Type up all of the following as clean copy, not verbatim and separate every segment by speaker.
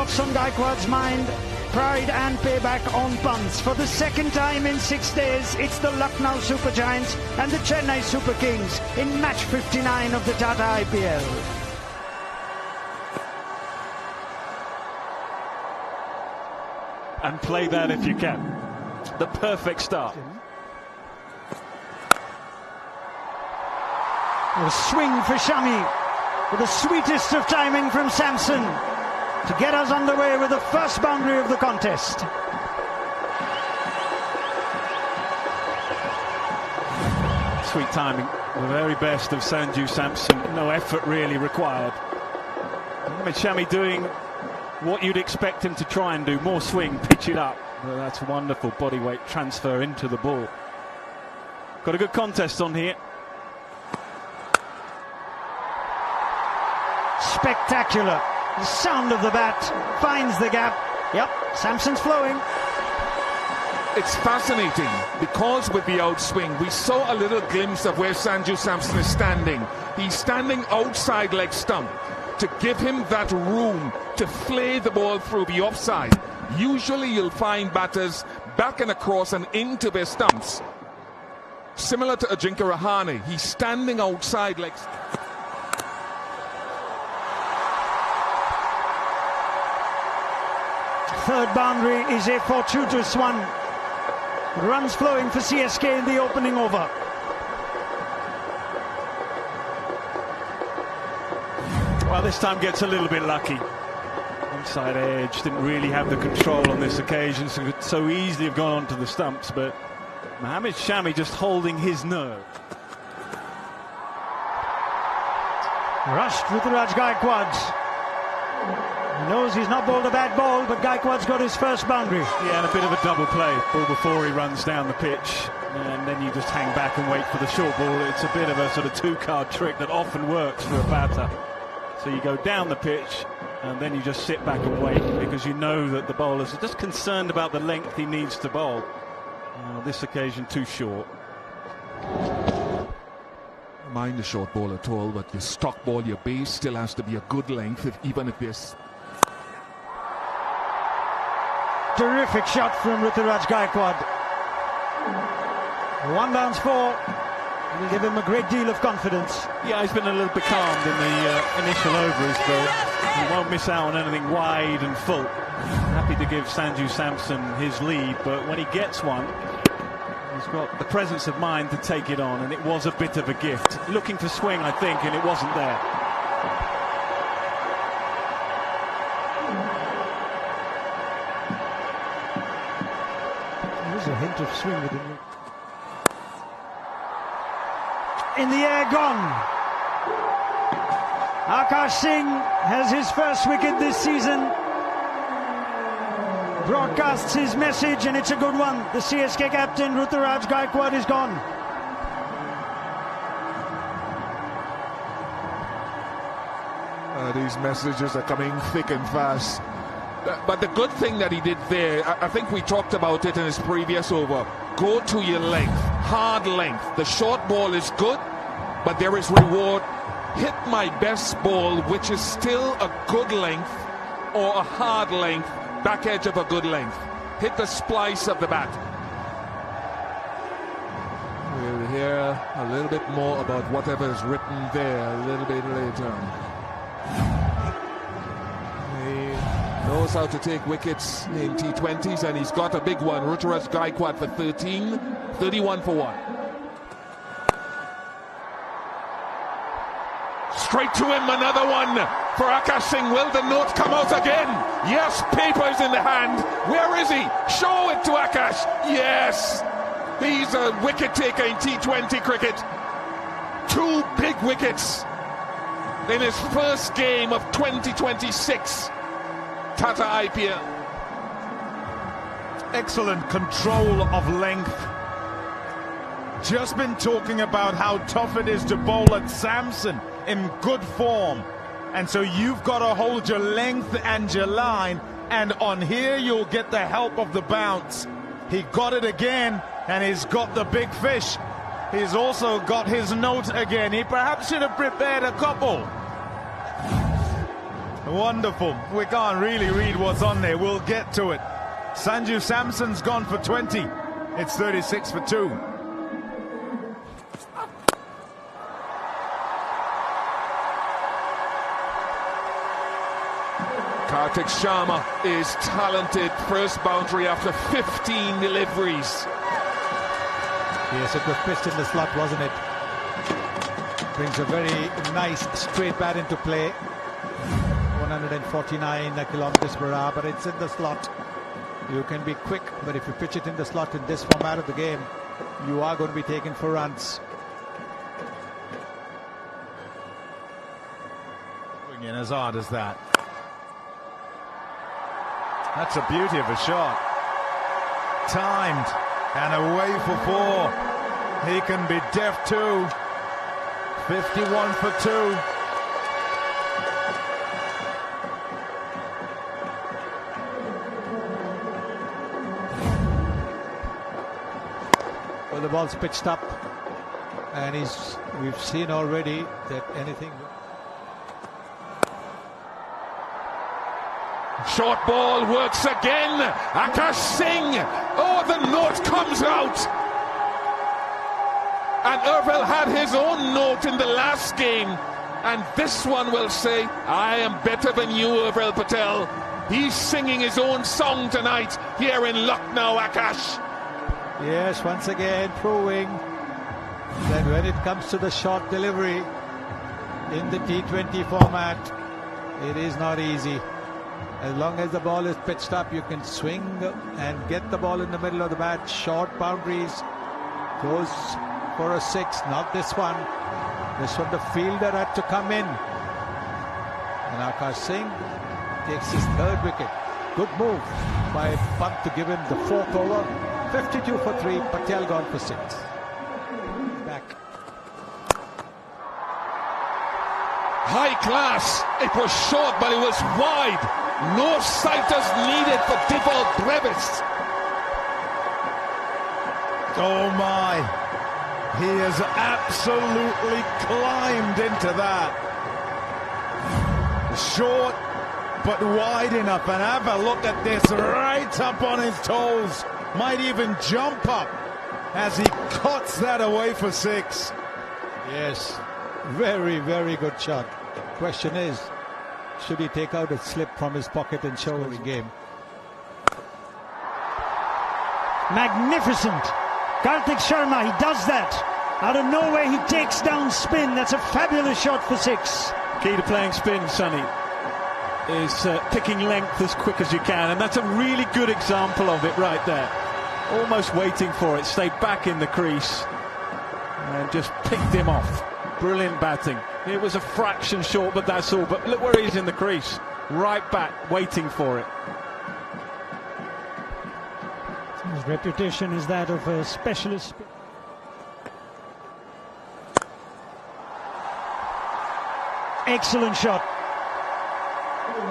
Speaker 1: thoughts on Gaikwad's mind, pride and payback on punts. For the second time in 6 days, it's the Lucknow Super Giants and the Chennai Super Kings in match 59 of the Tata IPL.
Speaker 2: And play that if you can. The perfect start.
Speaker 1: A swing for Shami with the sweetest of timing from Samson to get us underway with the first boundary of the contest.
Speaker 2: Sweet timing, the very best of Sanju Samson. No effort really required. Mohammad Shami doing what you'd expect him to try and do. More swing, pitch it up. Well, that's wonderful body weight transfer into the ball. Got a good contest on here.
Speaker 1: Spectacular. The sound of the bat finds the gap. Yep, Samson's flowing.
Speaker 3: It's fascinating because with the outswing, we saw a little glimpse of where Sanju Samson is standing. He's standing outside leg stump to give him that room to flay the ball through the offside. Usually you'll find batters back and across and into their stumps. Similar to Ajinkya Rahane, he's standing outside leg stump.
Speaker 1: Third boundary is a fortuitous one. Runs flowing for CSK in the opening over.
Speaker 2: Well, this time gets a little bit lucky. Inside edge, didn't really have the control on this occasion, so could so easily have gone onto the stumps, but Mohammad Shami just holding his nerve.
Speaker 1: Rushed Ruturaj Gaikwad. He knows he's not bowled a bad ball, but Gaikwad's got his first boundary.
Speaker 2: Yeah, and a bit of a double play. Ball before he runs down the pitch, and then you just hang back and wait for the short ball. It's a bit of a sort of two-card trick that often works for a batter. So you go down the pitch, and then you just sit back and wait, because you know that the bowlers are just concerned about the length he needs to bowl. This occasion, too short.
Speaker 3: Mind the short ball at all, but your stock ball, your base still has to be a good length, even if there's...
Speaker 1: Terrific shot from Ruturaj Gaikwad. One bounce four. Will give him a great deal of confidence.
Speaker 2: Yeah, he's been a little bit calmed in the initial overs, but he won't miss out on anything wide and full. Happy to give Sanju Samson his lead, but when he gets one, he's got the presence of mind to take it on, and it was a bit of a gift. Looking for swing, I think, and it wasn't there.
Speaker 1: There's a hint of swing within it. In the air, gone. Akash Singh has his first wicket this season. Broadcasts his message, and it's a good one. The CSK captain Ruturaj Gaikwad is gone.
Speaker 3: These messages are coming thick and fast. But the good thing that he did there, I think we talked about it in his previous over. Go to your length, hard length. The short ball is good, but there is reward. Hit my best ball, which is still a good length, or a hard length, back edge of a good length. Hit the splice of the bat. We'll hear a little bit more about whatever is written there a little bit later. He knows how to take wickets in T20s, and he's got a big one. Ruturaj Gaikwad for 13, 31 for 1. Straight to him, another one for Akash Singh. Will the note come out again? Yes, papers in the hand. Where is he? Show it to Akash. Yes, he's a wicket taker in T20 cricket. 2 big wickets in his first game of 2026 Tata IPL.
Speaker 4: Excellent control of length. Just been talking about how tough it is to bowl at Samson in good form, and so you've got to hold your length and your line, and on here you'll get the help of the bounce. He got it again, and he's got the big fish. He's also got his note again. He perhaps should have prepared a couple. Wonderful. We can't really read what's on there. We'll get to it. Sanju Samson's gone for 20. It's 36 for 2.
Speaker 3: Kartik Sharma is talented. First boundary after 15 deliveries.
Speaker 5: Yes, it was pitched in the slot, wasn't it? Brings a very nice straight bat into play. 149 kilometers per hour, but it's in the slot. You can be quick, but if you pitch it in the slot in this format of the game, you are going to be taken for runs.
Speaker 4: Going in as hard as that. That's a beauty of a shot. Timed and away for 4. He can be deft too. 51 for 2.
Speaker 5: Well, the ball's pitched up, and we've seen already that anything.
Speaker 3: Short ball works again. Akash Singh. Oh, the note comes out. And Urval had his own note in the last game. And this one will say, I am better than you, Urval Patel. He's singing his own song tonight here in Lucknow, Akash.
Speaker 5: Yes, once again proving that when it comes to the short delivery in the T20 format, it is not easy. As long as the ball is pitched up, you can swing and get the ball in the middle of the bat. Short boundaries, goes for a 6, not this one. This one the fielder had to come in. And Akash Singh takes his 3rd wicket. Good move by Pant to give him the 4th over. 52 for 3, Patel gone for 6. Back.
Speaker 3: High class. It was short, but it was wide. No sighters needed for Devol Brevis.
Speaker 4: Oh my. He has absolutely climbed into that. Short, but wide enough. And have a look at this. Right up on his toes. Might even jump up as he cuts that away for 6.
Speaker 5: Yes, very, very good shot. Question is, should he take out a slip from his pocket and show the game?
Speaker 1: Magnificent. Kartik Sharma, he does that. Out of nowhere, he takes down spin. That's a fabulous shot for 6.
Speaker 2: Key to playing spin, Sonny, is picking length as quick as you can. And that's a really good example of it right there. Almost waiting for it. Stayed back in the crease and just picked him off. Brilliant batting. It was a fraction short, but that's all. But look where he is in the crease. Right back, waiting for it.
Speaker 1: His reputation is that of a specialist. Excellent shot.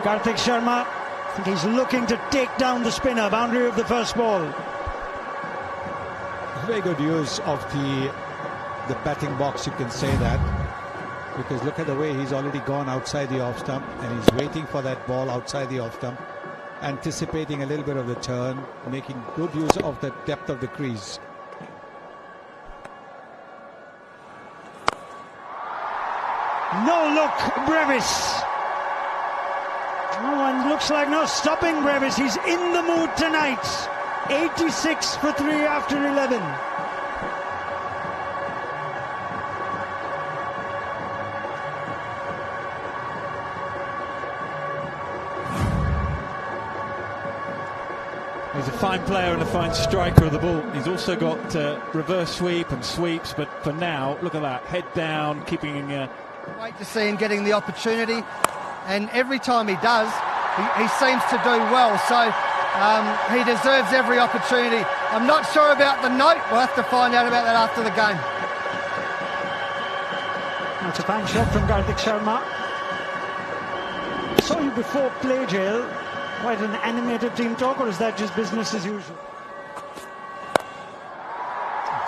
Speaker 1: Kartik Sharma, I think he's looking to take down the spinner. Boundary of the first ball.
Speaker 5: Very good use of the batting box, you can say that, because look at the way he's already gone outside the off stump and he's waiting for that ball outside the off stump, anticipating a little bit of the turn, making good use of the depth of the crease.
Speaker 1: No look, Brevis. Oh, and looks like no stopping Brevis. He's in the mood tonight. 86 for 3 after 11.
Speaker 2: He's a fine player and a fine striker of the ball. He's also got reverse sweep and sweeps, but for now, look at that. Head down, keeping...
Speaker 6: Wait to see him getting the opportunity, and every time he does, he seems to do well, so he deserves every opportunity. I'm not sure about the note. We'll have to find out about that after the game.
Speaker 1: That's a fine shot from Kartik Sharma. Saw you before play, Jail. Quite an animated team talk, or is that just business as usual?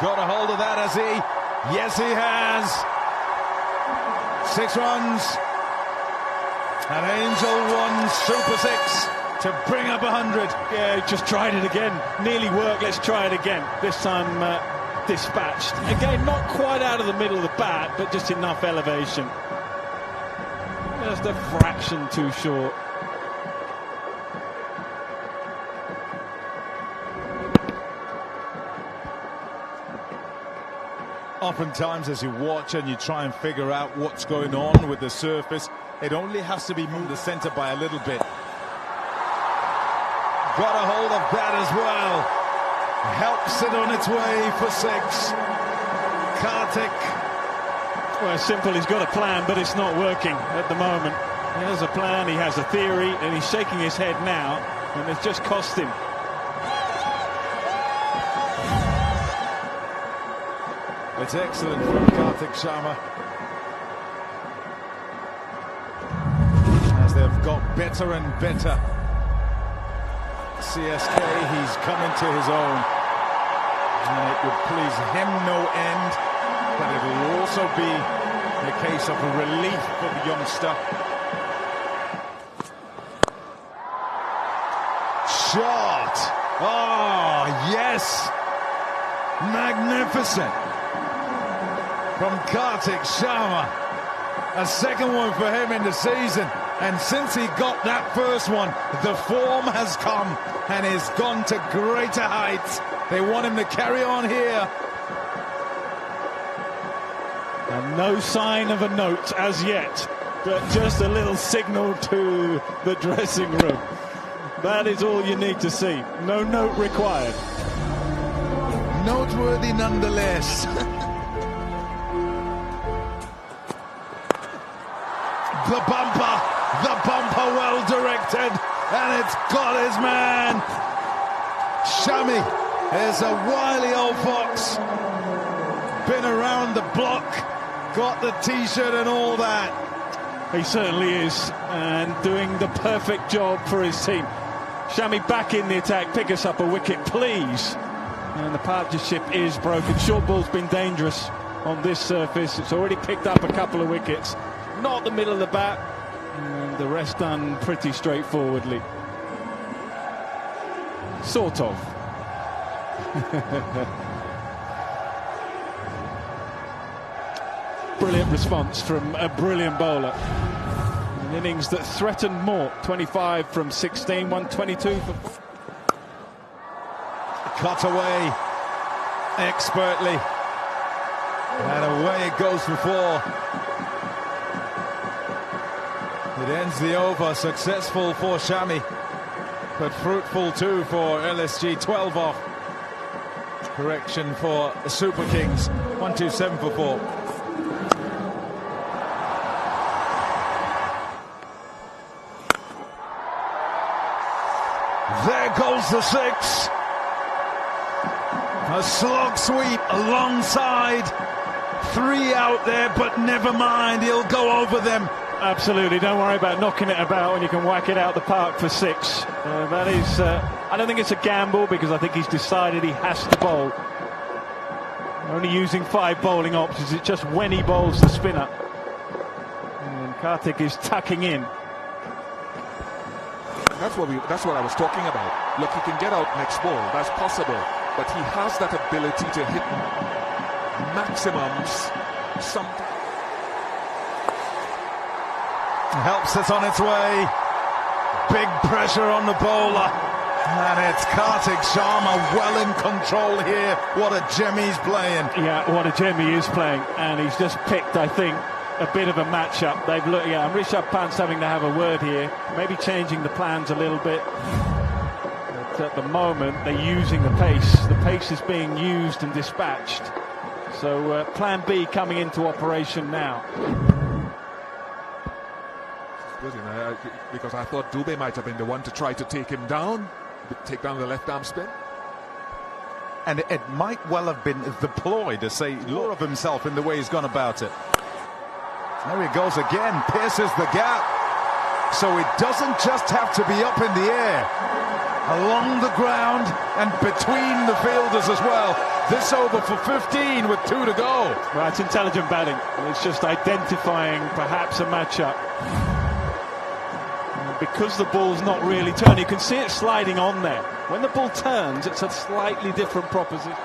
Speaker 4: Got a hold of that, has he? Yes, he has. 6 runs. An Angel One Super 6 to bring up 100.
Speaker 2: Yeah, just tried it again. Nearly worked, let's try it again. This time dispatched. Again, not quite out of the middle of the bat, but just enough elevation. Just a fraction too short.
Speaker 4: Oftentimes, as you watch and you try and figure out what's going on with the surface, it only has to be moved the centre by a little bit. Got a hold of that as well. Helps it on its way for 6. Kartik.
Speaker 2: Well, simple, he's got a plan, but it's not working at the moment. He has a plan, he has a theory, and he's shaking his head now, and it's just cost him.
Speaker 4: It's excellent from Kartik Sharma. As they've got better and better. CSK, he's coming to his own. And it would please him no end. But it will also be a case of a relief for the youngster. Shot! Oh, yes! Magnificent! From Kartik Sharma. A second one for him in the season. And since he got that first one, the form has come and he's gone to greater heights. They want him to carry on here.
Speaker 2: And no sign of a note as yet, but just a little signal to the dressing room. That is all you need to see. No note required.
Speaker 4: Noteworthy nonetheless. The bumper well directed, and it's got his man. Shami is a wily old fox. Been around the block, got the t-shirt and all that.
Speaker 2: He certainly is, and doing the perfect job for his team. Shami back in the attack, pick us up a wicket, please. And the partnership is broken. Short ball's been dangerous on this surface. It's already picked up a couple of wickets. Not the middle of the bat, and the rest done pretty straightforwardly. Sort of. Brilliant response from a brilliant bowler. An innings that threatened more. 25 from 16, 122 from...
Speaker 4: Cut away expertly. And away it goes for 4. It ends the over, successful for Shami, but fruitful too for LSG. 12 off. Correction for the Super Kings. 127 for 4. There goes the 6. A slog sweep alongside. 3 out there, but never mind, he'll go over them.
Speaker 2: Absolutely, don't worry about knocking it about when you can whack it out the park for 6. That is, I don't think it's a gamble, because I think he's decided he has to bowl. Only using 5 bowling options, it's just when he bowls the spinner. And Kartik is tucking in.
Speaker 3: That's what I was talking about. Look, he can get out next ball, that's possible. But he has that ability to hit maximums sometimes.
Speaker 4: Helps it on its way. Big pressure on the bowler. And it's Kartik Sharma well in control here. What a gem he's playing.
Speaker 2: Yeah, what a gem he is playing. And he's just picked, I think, a bit of a matchup. They've looked, yeah, and Rishabh Pant's having to have a word here. Maybe changing the plans a little bit. But at the moment, they're using the pace. The pace is being used and dispatched. So plan B coming into operation now.
Speaker 3: Because I thought Dubey might have been the one to try to take him down, take down the left arm spin.
Speaker 4: And it might well have been the ploy to say more of himself in the way he's gone about it. There he goes again, pierces the gap. So it doesn't just have to be up in the air, along the ground and between the fielders as well. This over for 15 with 2 to go.
Speaker 2: Well, it's intelligent batting. It's just identifying perhaps a matchup. Because the ball's not really turning, you can see it sliding on there. When the ball turns, it's a slightly different proposition.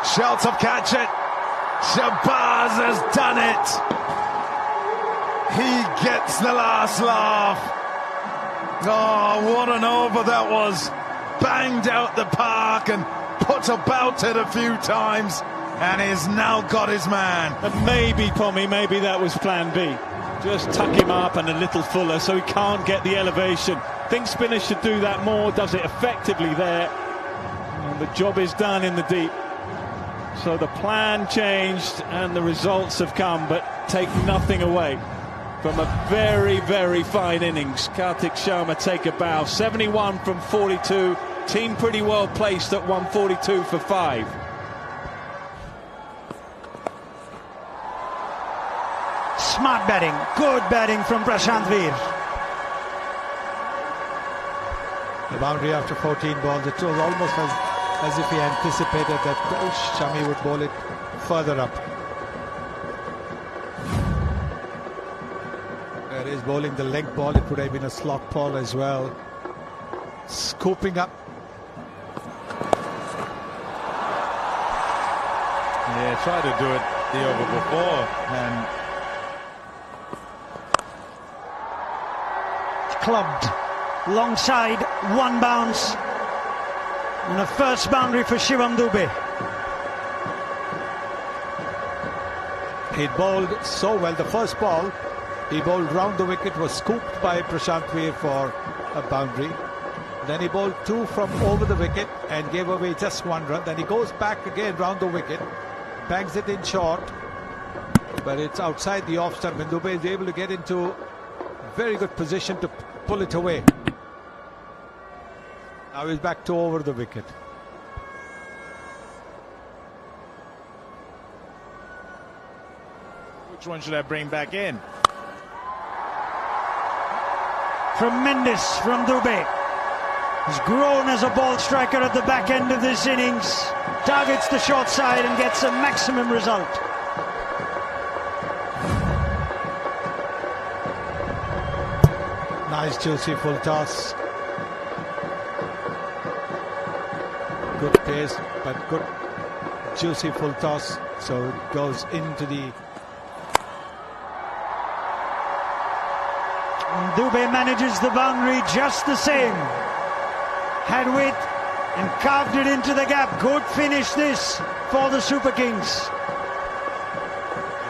Speaker 4: Sheltov catch it. Shabazz has done it. He gets the last laugh. Oh, what an over that was. Banged out the park and put about it a few times, and he's now got his man.
Speaker 2: And maybe, Pommy, maybe that was plan B. Just tuck him up and a little fuller so he can't get the elevation. Think spinner should do that more, does it effectively there. And the job is done in the deep. So the plan changed and the results have come, but take nothing away from a very, very fine innings. Kartik Sharma take a bow. 71 from 42. Team pretty well placed at 142 for 5.
Speaker 1: Smart batting, good batting from Prashant Veer.
Speaker 5: The boundary after 14 balls, it was almost as if he anticipated that Shami would bowl it further up. There is bowling the leg ball, it would have been a slot ball as well. Scooping up.
Speaker 4: Yeah, tried to do it the over before, and
Speaker 1: Clubbed, long side, one bounce, and a first boundary for Shivam Dube.
Speaker 5: He bowled so well. The first ball, he bowled round the wicket, was scooped by Prashant Veer for a boundary. Then he bowled 2 from over the wicket and gave away just 1 run. Then he goes back again round the wicket, bangs it in short, but it's outside the off stump, and Dube is able to get into very good position to pull it away. Now he's back to over the wicket.
Speaker 4: which one should I bring back in?
Speaker 1: Tremendous from Dube. He's grown as a ball striker at the back end of this innings. Targets the short side and gets a maximum result.
Speaker 5: Nice juicy full toss. Good pace, but good juicy full toss. So it goes into the...
Speaker 1: And Dube manages the boundary just the same. Had width and carved it into the gap. Good finish this for the Super Kings.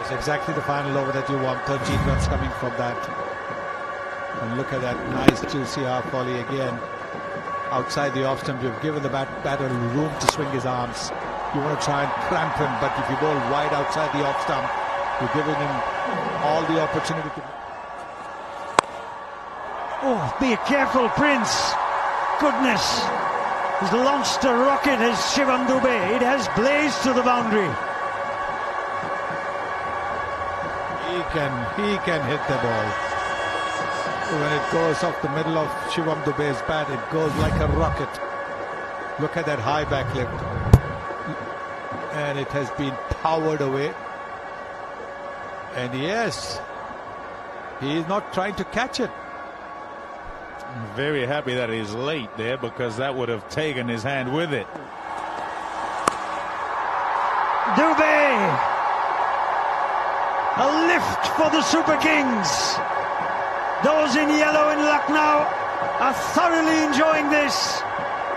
Speaker 5: It's exactly the final over that you want. 13 runs coming from that. And look at that nice juicy half volley again. Outside the off stump, you've given the batter room to swing his arms. You want to try and cramp him, but if you bowl wide outside the off stump, you're giving him all the opportunity to...
Speaker 1: Oh, be careful, Prince. Goodness. He's launched a rocket as Shivam Dube. It has blazed to the boundary.
Speaker 5: He can hit the ball. When it goes off the middle of Shivam Dube's bat, it goes like a rocket. Look at that high back lift. And it has been powered away. And yes, he is not trying to catch it.
Speaker 4: I'm very happy that he's late there, because that would have taken his hand with it.
Speaker 1: Dube! A lift for the Super Kings. Those in yellow in Lucknow are thoroughly enjoying this.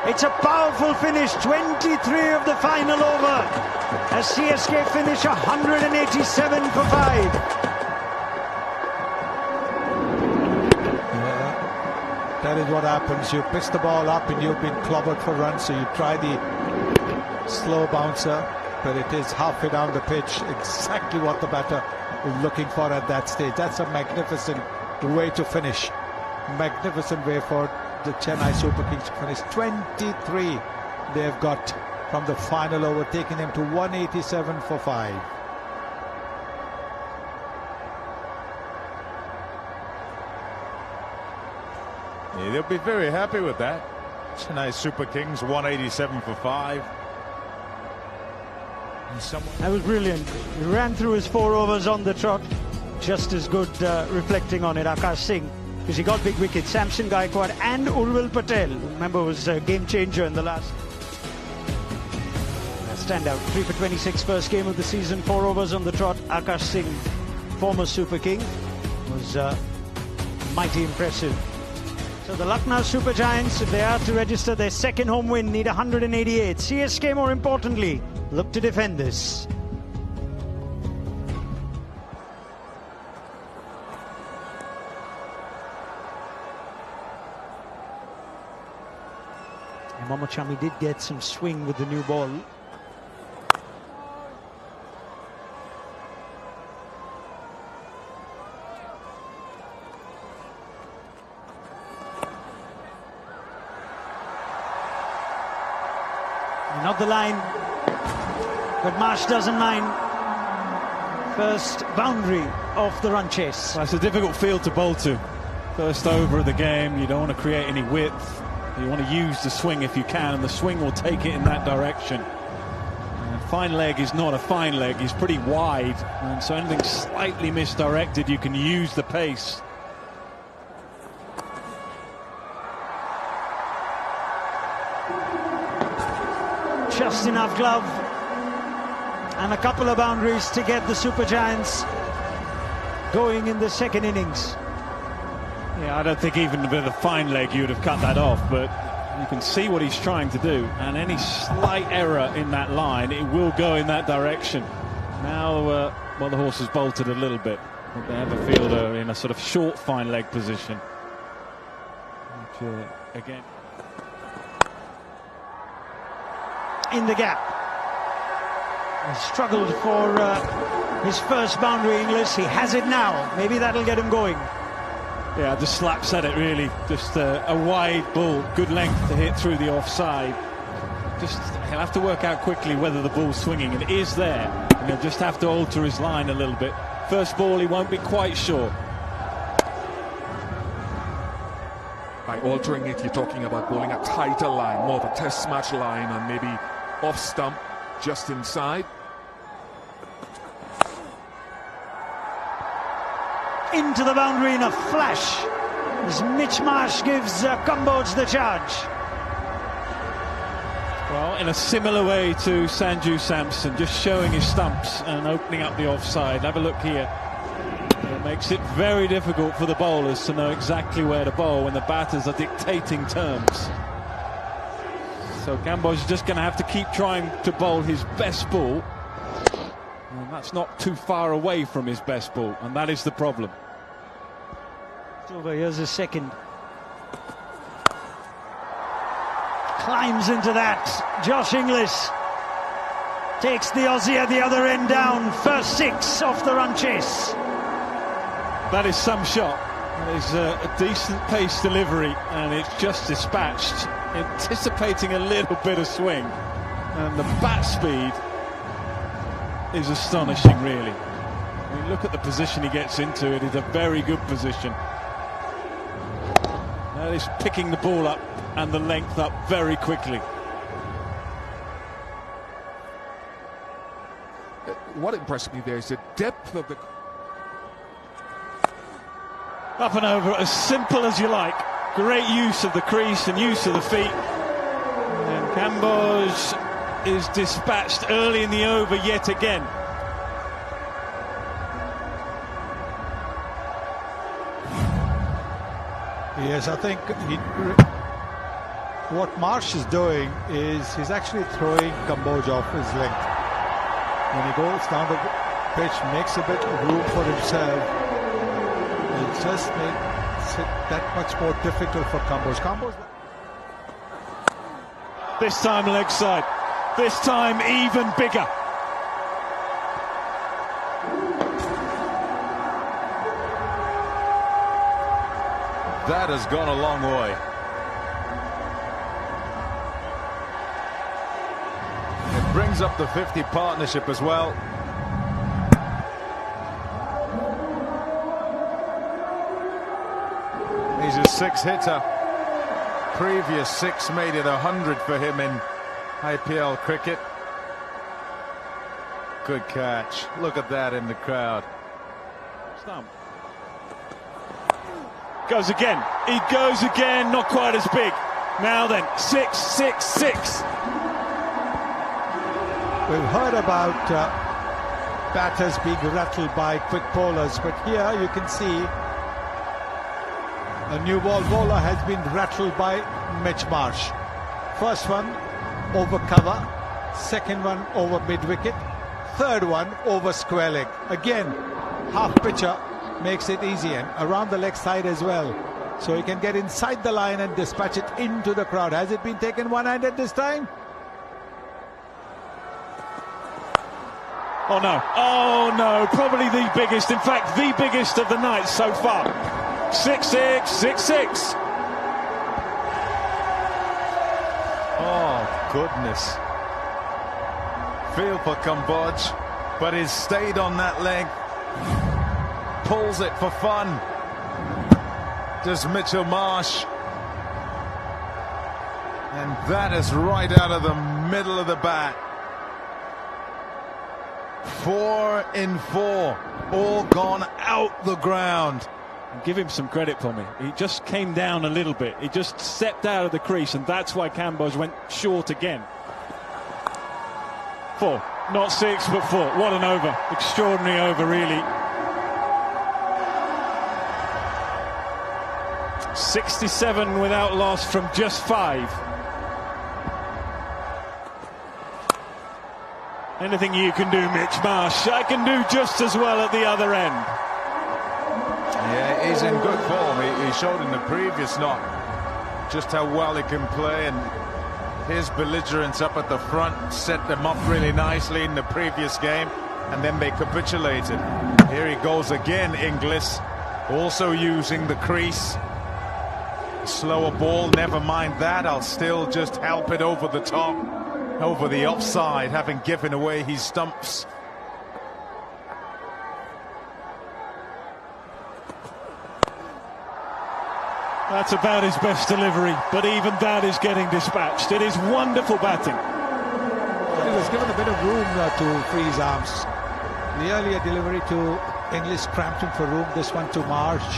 Speaker 1: It's a powerful finish, 23 of the final over, as CSK finish 187 for 5.
Speaker 5: That is what happens. You pitch the ball up and you've been clobbered for runs, so you try the slow bouncer, but it is halfway down the pitch, exactly what the batter is looking for at that stage. That's a magnificent way to finish. Magnificent way for the Chennai Super Kings to finish. 23 they've got from the final over, taking them to 187 for 5.
Speaker 4: Yeah, they'll be very happy with that. Chennai Super Kings 187 for 5.
Speaker 1: That was brilliant. He ran through his 4 overs on the trot. just as good reflecting on it, Akash Singh, because he got big wickets. Samson Gaikwad and Urvil Patel, remember, was a game changer in the last standout. 3 for 26, first game of the season, 4 overs on the trot. Akash Singh, former Super King, was mighty impressive. So the Lucknow Super Giants, if they are to register their second home win, need 188. CSK, more importantly, look to defend this. Mohammad Shami did get some swing with the new ball. Not the line, but Marsh doesn't mind. First boundary of the run chase.
Speaker 2: That's a difficult field to bowl to. First over of the game, you don't want to create any width. You want to use the swing if you can, and the swing will take it in that direction. Fine leg is not a fine leg, he's pretty wide, and so anything slightly misdirected, you can use the pace.
Speaker 1: Just enough glove and a couple of boundaries to get the Super Giants going in the second innings.
Speaker 2: Yeah, I don't think even with a fine leg you would have cut that off, but you can see what he's trying to do, and any slight error in that line, it will go in that direction. Now, well, the horse has bolted a little bit. They have a fielder in a sort of short fine leg position. Which, again,
Speaker 1: in the gap. He struggled for his first boundary, Inglis. He has it now. Maybe that'll get him going.
Speaker 2: Yeah, just slaps at it, really. Just a wide ball, good length to hit through the offside. Just he'll have to work out quickly whether the ball's swinging. It is there, and he'll just have to alter his line a little bit. First ball, he won't be quite sure.
Speaker 3: By altering it, you're talking about bowling a tighter line, more of a test match line, and maybe off stump, just inside.
Speaker 1: Into the boundary in a flash as Mitch Marsh gives Kamboj the charge.
Speaker 2: Well, in a similar way to Sanju Samson, just showing his stumps and opening up the offside. Have a look here. It makes it very difficult for the bowlers to know exactly where to bowl when the batters are dictating terms. So Kamboj is just going to have to keep trying to bowl his best ball. And that's not too far away from his best ball, and that is the problem.
Speaker 1: Over, here's a second. Climbs into that. Josh Inglis takes the Aussie at the other end down. First 6 off the run chase.
Speaker 2: That is some shot. That is a decent pace delivery, and it's just dispatched, anticipating a little bit of swing. And the bat speed is astonishing, really. I mean, look at the position he gets into. It is a very good position. That is picking the ball up and the length up very quickly.
Speaker 3: What impressed me there is the depth of the...
Speaker 2: Up and over, as simple as you like. Great use of the crease and use of the feet. And Kamboj is dispatched early in the over yet again.
Speaker 5: Yes, I think what Marsh is doing is he's actually throwing Kamboj off his length. When he goes down the pitch, makes a bit of room for himself. It just makes it that much more difficult for Kamboj.
Speaker 2: This time leg side. This time even bigger.
Speaker 4: That has gone a long way. It brings up the 50 partnership as well. He's a 6-hitter. Previous 6 made it 100 for him in IPL cricket. Good catch. Look at that in the crowd.
Speaker 2: Stump. Goes again. He goes again. Not quite as big. Now then, 6-6-6.
Speaker 5: We've heard about batters being rattled by quick bowlers, but here you can see a new ball bowler has been rattled by Mitch Marsh. First one over cover, second one over mid-wicket, third one over square leg. Again, half pitcher makes it easy, and around the leg side as well. So he can get inside the line and dispatch it into the crowd. Has it been taken one-handed this time?
Speaker 2: Oh no, probably the biggest, in fact the biggest of the night so far. 6-6, 6-6.
Speaker 4: Oh, goodness. Feel for Kambodge, but he's stayed on that leg. Pulls it for fun. Does Mitchell Marsh. And that is right out of the middle of the bat. 4 in 4, all gone out the ground.
Speaker 2: Give him some credit for me. He just came down a little bit. He just stepped out of the crease, and that's why Kambodge went short again. 4, not 6, but 4. What an over. Extraordinary over, really. 67 without loss from just 5. Anything you can do, Mitch Marsh, I can do just as well at the other end.
Speaker 4: Yeah, he's in good form. He showed in the previous knock just how well he can play, and his belligerence up at the front set them up really nicely in the previous game, and then they capitulated. Here he goes again, Inglis, also using the crease. Slower ball, never mind that. I'll still just help it over the top, over the offside, having given away his stumps.
Speaker 2: That's about his best delivery, but even that is getting dispatched. It is wonderful batting.
Speaker 5: He was given a bit of room to free his arms. The earlier delivery to Inglis cramped him for room. This one to Marsh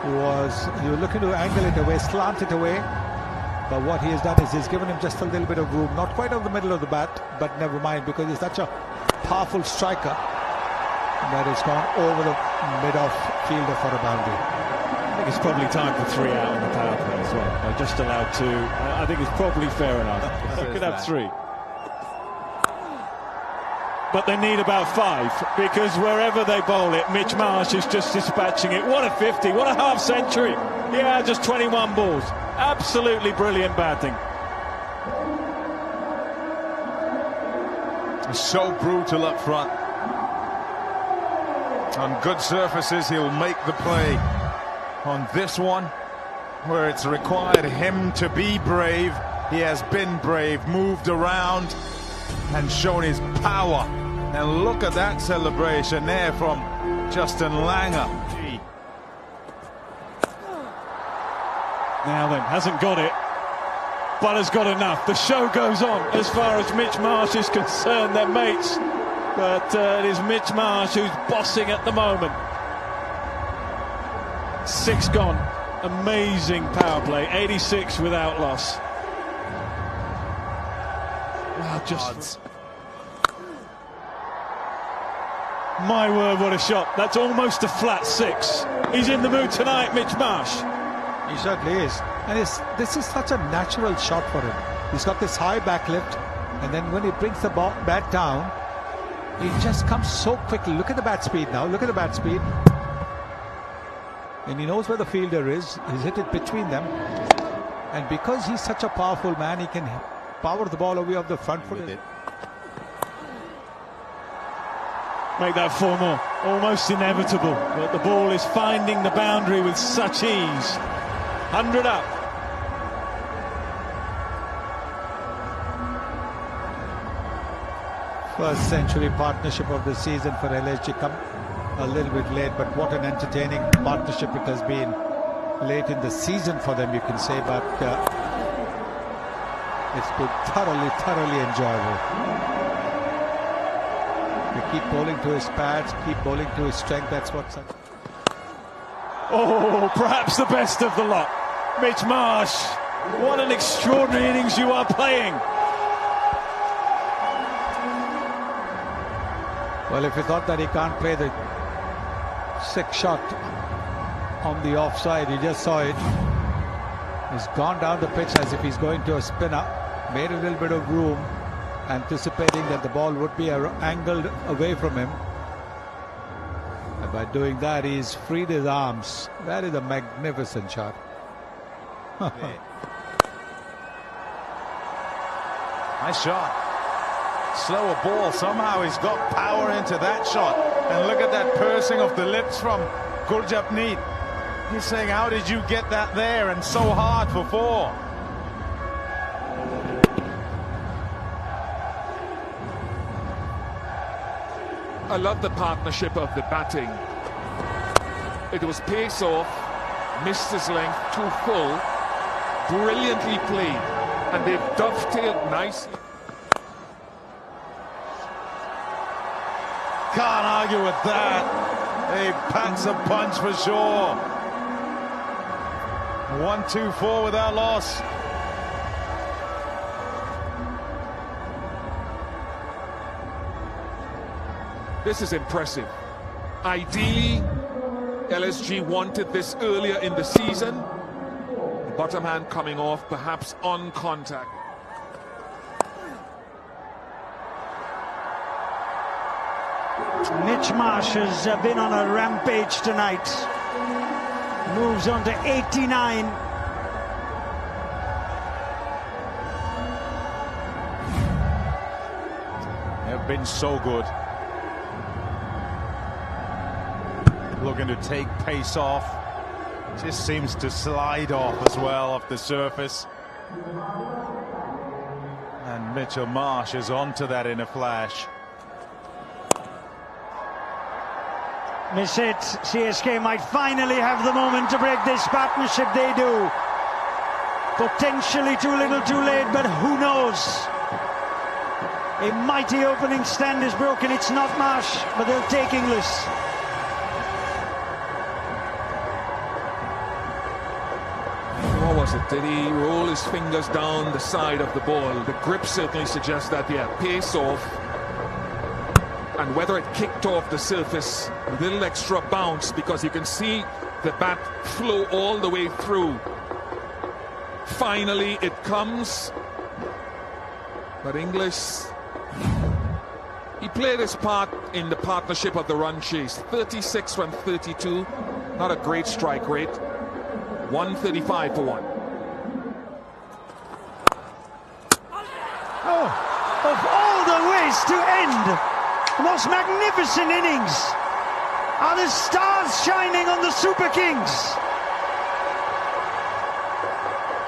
Speaker 5: you were looking to angle it away, slant it away. But what he has done is he's given him just a little bit of room, not quite on the middle of the bat, but never mind, because he's such a powerful striker that it's gone over the mid-off fielder for a boundary.
Speaker 2: I think it's probably time for 3 out on the power play as well. They're just allowed 2. I think it's probably fair enough. They could have 3. But they need about 5, because wherever they bowl it, Mitch Marsh is just dispatching it. What a 50, what a half century. Yeah, just 21 balls. Absolutely brilliant batting.
Speaker 4: So brutal up front. On good surfaces, he'll make the play. On this one, where it's required him to be brave, he has been brave, moved around and shown his power. And look at that celebration there from Justin Langer.
Speaker 2: Now then, hasn't got it, but has got enough. The show goes on as far as Mitch Marsh is concerned. They're mates, but it is Mitch Marsh who's bossing at the moment. 6 gone. Amazing power play. 86 without loss. Wow, just... My word, what a shot. That's almost a flat 6. He's in the mood tonight, Mitch Marsh.
Speaker 5: He certainly is. And this is such a natural shot for him. He's got this high back lift, and then when he brings the bat down, he just comes so quickly. Look at the bat speed now. Look at the bat speed. And he knows where the fielder is. He's hit it between them. And because he's such a powerful man, he can power the ball away off the front foot.
Speaker 2: Make that 4 more. Almost inevitable. But the ball is finding the boundary with such ease. 100 up.
Speaker 5: First century partnership of the season for LSG. Come a little bit late, but what an entertaining partnership it has been. Late in the season for them, you can say, but it's been thoroughly enjoyable. The keep bowling to his pads, keep bowling to his strength. That's what's...
Speaker 2: Oh, perhaps the best of the lot. Mitch Marsh, what an extraordinary innings you are playing.
Speaker 5: Well, if you thought that he can't play the six shot on the offside, you just saw it. He's gone down the pitch as if he's going to a spinner, made a little bit of room, anticipating that the ball would be angled away from him. And by doing that, he's freed his arms. That is a magnificent shot.
Speaker 4: Nice shot. Slower ball. Somehow he's got power into that shot. And look at that pursing of the lips from Gurjapneet. He's saying, how did you get that there and so hard for four?
Speaker 3: I love the partnership of the batting. It was pace off, missed his length too full, brilliantly played, and they've dovetailed nicely.
Speaker 4: Can't argue with that. He packs a punch for sure. 1-2-4 without loss.
Speaker 3: This is impressive. Ideally, LSG wanted this earlier in the season. The bottom hand coming off, perhaps on contact.
Speaker 1: Mitch Marsh has been on a rampage tonight. Moves on to 89.
Speaker 4: They've been so good. Looking to take pace off. Just seems to slide off as well off the surface. And Mitchell Marsh is onto that in a flash.
Speaker 1: Miss it. CSK might finally have the moment to break this partnership. They do. Potentially too little too late, but who knows? A mighty opening stand is broken. It's not Marsh, but they'll take Inglis.
Speaker 3: What was it? Did he roll his fingers down the side of the ball? The grip certainly suggests that, yeah, pace off. And whether it kicked off the surface, a little extra bounce, because you can see the bat flow all the way through. Finally it comes. But Inglis, he played his part in the partnership of the run chase. 36 from 32, not a great strike rate. 135 for one.
Speaker 1: Oh, of all the ways to end the most magnificent innings are the stars shining on the Super Kings.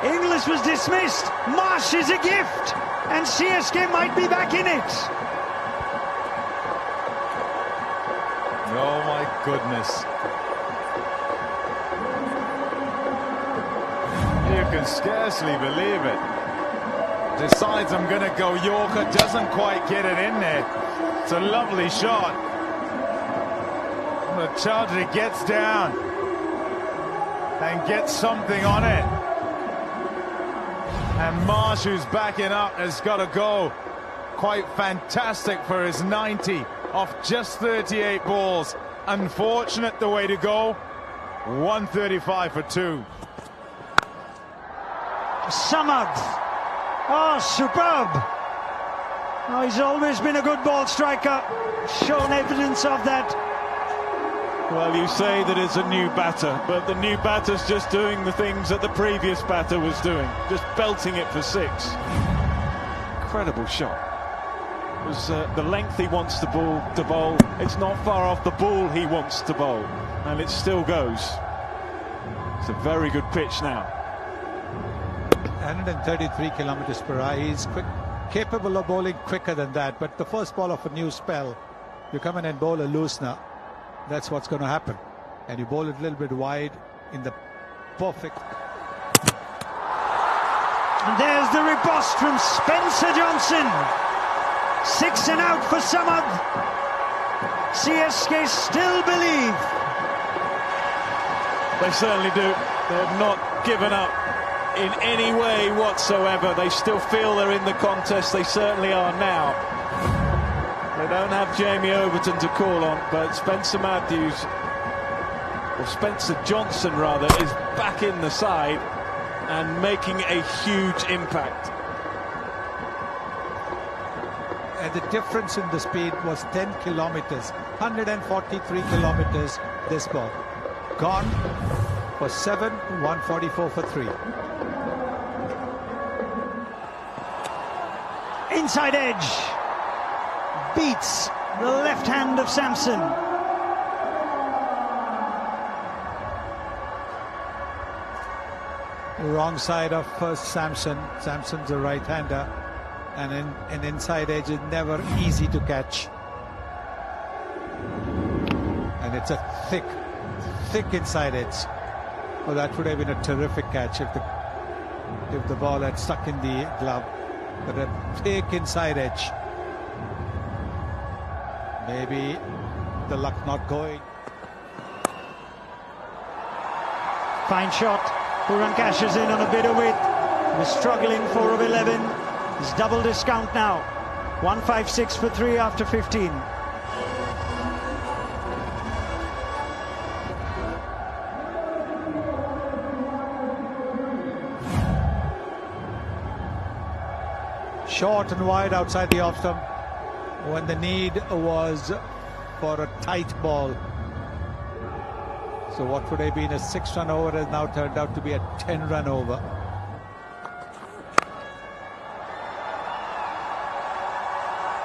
Speaker 1: Inglis was dismissed. Marsh is a gift, and CSK might be back in it.
Speaker 4: Oh my goodness. You can scarcely believe it. Decides I'm going to go Yorker, doesn't quite get it in there. It's a lovely shot. The Chaudhary gets down and gets something on it. And Marsh, who's backing up, has got to go. Quite fantastic for his 90 off just 38 balls. Unfortunate the way to go. 135 for two.
Speaker 1: Samad. Oh, superb. Oh, he's always been a good ball striker. Shown evidence of that.
Speaker 2: Well, you say that it's a new batter, but the new batter's just doing the things that the previous batter was doing. Just belting it for six. Incredible shot. It was the length he wants to bowl. It's not far off the ball he wants to bowl. And it still goes. It's a very good pitch now.
Speaker 5: 133 kilometers per hour. He's quick, capable of bowling quicker than that. But the first ball of a new spell, you come in and bowl a loosener. That's what's going to happen. And you bowl it a little bit wide in the perfect.
Speaker 1: And there's the riposte from Spencer Johnson. 6 and out for Samad. CSK still believe.
Speaker 2: They certainly do. They've not given up in any way whatsoever. They still feel they're in the contest. They certainly are now. They don't have Jamie Overton to call on, but Spencer Matthews, or Spencer Johnson rather, is back in the side and making a huge impact.
Speaker 5: And the difference in the speed was 10 kilometers, 143 kilometers this ball. Gone for 7, 144 for 3.
Speaker 1: Inside edge. Beats the left hand of Samson.
Speaker 5: Wrong side of Samson. Samson's a right-hander, and an inside edge is never easy to catch. And it's a thick inside edge. Well, that would have been a terrific catch if the ball had stuck in the glove. But a thick inside edge. Maybe the luck not going.
Speaker 1: Fine shot. Pooran cashes in on a bit of width. He was struggling 4 of 11. He's double discount now. 156 for 3 after 15.
Speaker 5: Short and wide outside the off stump when the need was for a tight ball. So what would have been a 6-run over has now turned out to be a 10-run over.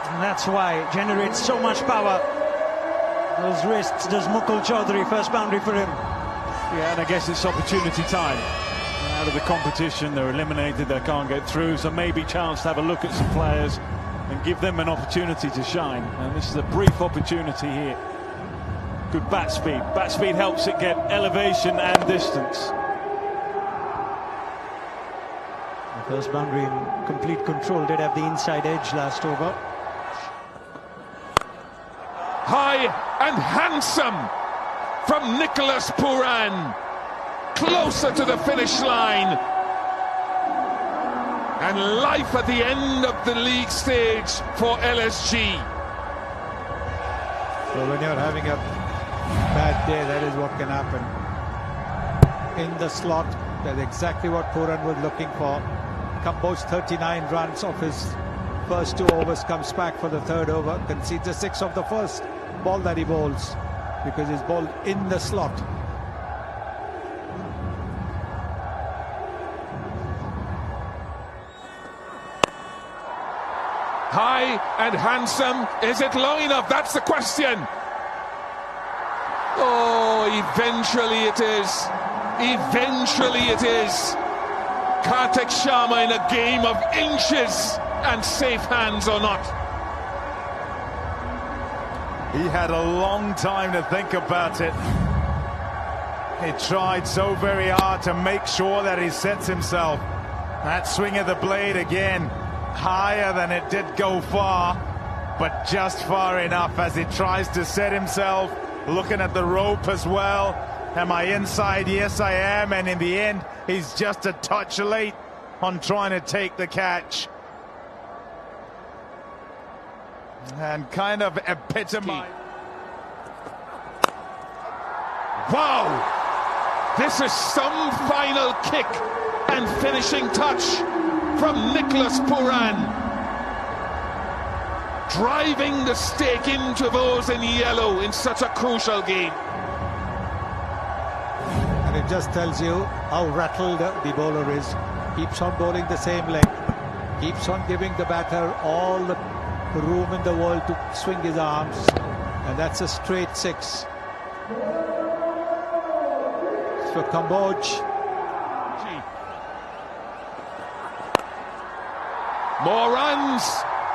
Speaker 1: And that's why it generates so much power. Those wrists does Mukul Chaudhary, first boundary for him.
Speaker 2: Yeah, and I guess it's opportunity time. Out of the competition, they're eliminated, they can't get through, so maybe chance to have a look at some players and give them an opportunity to shine. And this is a brief opportunity here. Good bat speed. Bat speed helps it get elevation and distance.
Speaker 1: The first boundary in complete control did have the inside edge last over.
Speaker 3: High and handsome from Nicholas Pooran. Closer to the finish line. And life at the end of the league stage for LSG.
Speaker 5: So when you're having a bad day, that is what can happen. In the slot, that's exactly what Pooran was looking for. Kamboj 39 runs of his first 2 overs, comes back for the 3rd over, concedes a 6 of the first ball that he bowls because he's bowled in the slot.
Speaker 3: High and handsome. Is it long enough? That's the question. Oh, eventually it is. Eventually it is. Kartik Sharma in a game of inches and safe hands or not.
Speaker 4: He had a long time to think about it. He tried so very hard to make sure that he sets himself. That swing of the blade again, higher than it did go far, but just far enough as he tries to set himself, looking at the rope as well. Am I inside? Yes, I am. And in the end, he's just a touch late on trying to take the catch. And kind of epitomize.
Speaker 3: Wow! This is some final kick and finishing touch from Nicholas Pooran. Driving the stake into those in yellow in such a crucial game.
Speaker 5: And it just tells you how rattled the bowler is. Keeps on bowling the same length. Keeps on giving the batter all the room in the world to swing his arms. And that's a straight 6. For Kamboj.
Speaker 3: More runs.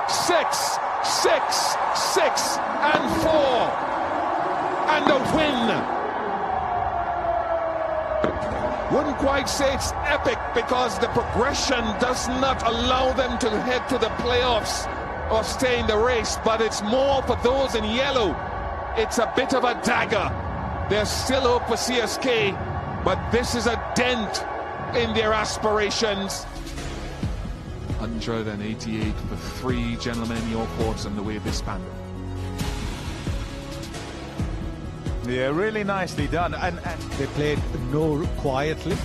Speaker 3: 6, 6, 6 and 4. And a win. Wouldn't quite say it's epic because the progression does not allow them to head to the playoffs. or stay in the race, but it's more for those in yellow. It's a bit of a dagger. There's still hope for CSK, but this is a dent in their aspirations. 188 for 3 gentlemen. Your thoughts on the way this spanned?
Speaker 4: Yeah, really nicely done. And
Speaker 5: They played no quietly.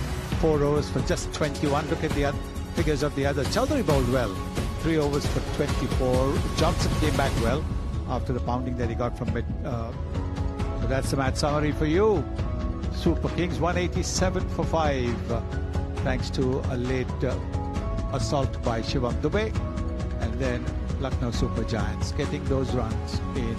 Speaker 5: 4 overs for just 21. Look at the other figures of the others. Chowdhury bowled well. 3 overs for 24. Johnson came back well after the pounding that he got from mid. So that's the match summary for you. Super Kings 187 for 5. Thanks to a late assault by Shivam Dube. And then Lucknow Super Giants getting those runs in